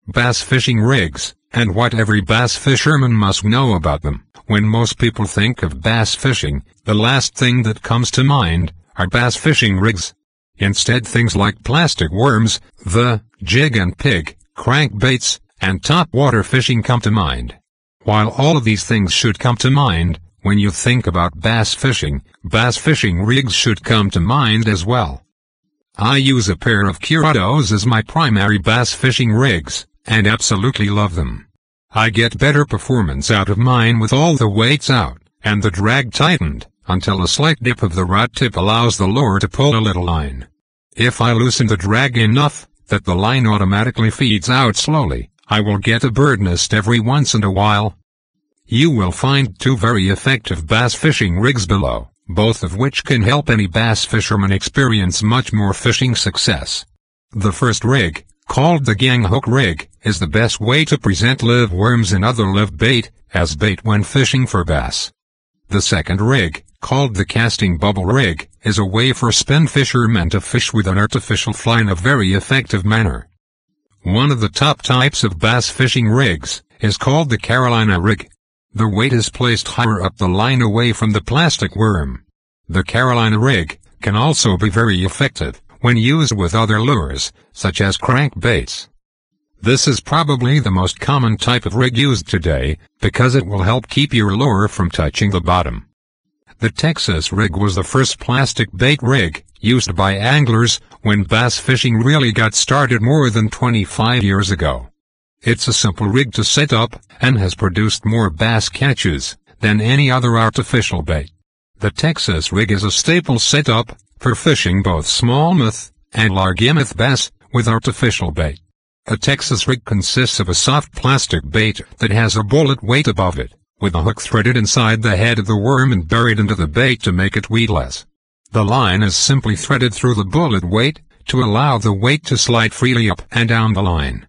Bass fishing rigs, and what every bass fisherman must know about them. When most people think of bass fishing, the last thing that comes to mind are bass fishing rigs. Instead, things like plastic worms, the jig and pig, crankbaits, and topwater fishing come to mind. While all of these things should come to mind, when you think about bass fishing rigs should come to mind as well. I use a pair of Curados as my primary bass fishing rigs, and absolutely love them. I get better performance out of mine with all the weights out, and the drag tightened, until a slight dip of the rod tip allows the lure to pull a little line. If I loosen the drag enough, that the line automatically feeds out slowly, I will get a bird nest every once in a while. You will find two very effective bass fishing rigs below, both of which can help any bass fisherman experience much more fishing success. The first rig, called the gang hook rig, is the best way to present live worms and other live bait, as bait when fishing for bass. The second rig, called the casting bubble rig, is a way for spin fishermen to fish with an artificial fly in a very effective manner. One of the top types of bass fishing rigs is called the Carolina rig. The weight is placed higher up the line away from the plastic worm. The Carolina rig can also be very effective when used with other lures, such as crankbaits. This is probably the most common type of rig used today, because it will help keep your lure from touching the bottom. The Texas rig was the first plastic bait rig used by anglers when bass fishing really got started more than 25 years ago. It's a simple rig to set up, and has produced more bass catches than any other artificial bait. The Texas rig is a staple setup for fishing both smallmouth and largemouth bass with artificial bait. A Texas rig consists of a soft plastic bait that has a bullet weight above it, with a hook threaded inside the head of the worm and buried into the bait to make it weedless. The line is simply threaded through the bullet weight to allow the weight to slide freely up and down the line.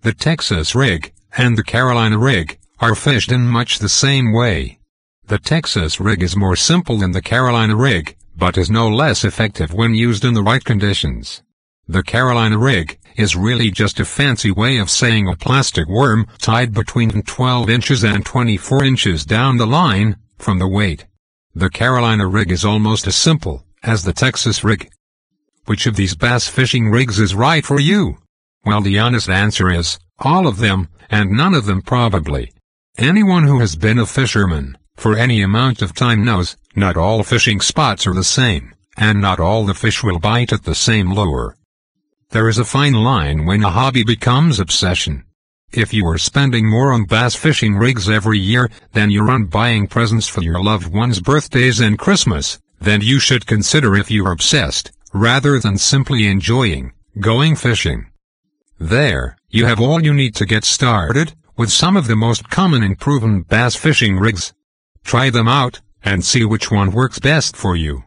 The Texas rig and the Carolina rig are fished in much the same way. The Texas rig is more simple than the Carolina rig, but is no less effective when used in the right conditions. The Carolina rig is really just a fancy way of saying a plastic worm tied between 12 inches and 24 inches down the line from the weight. The Carolina rig is almost as simple as the Texas rig. Which of these bass fishing rigs is right for you? Well, the honest answer is, all of them, and none of them probably. Anyone who has been a fisherman for any amount of time knows, not all fishing spots are the same, and not all the fish will bite at the same lure. There is a fine line when a hobby becomes obsession. If you are spending more on bass fishing rigs every year than you're on buying presents for your loved ones' birthdays and Christmas, then you should consider if you are obsessed, rather than simply enjoying going fishing. There, you have all you need to get started with some of the most common and proven bass fishing rigs. Try them out, and see which one works best for you.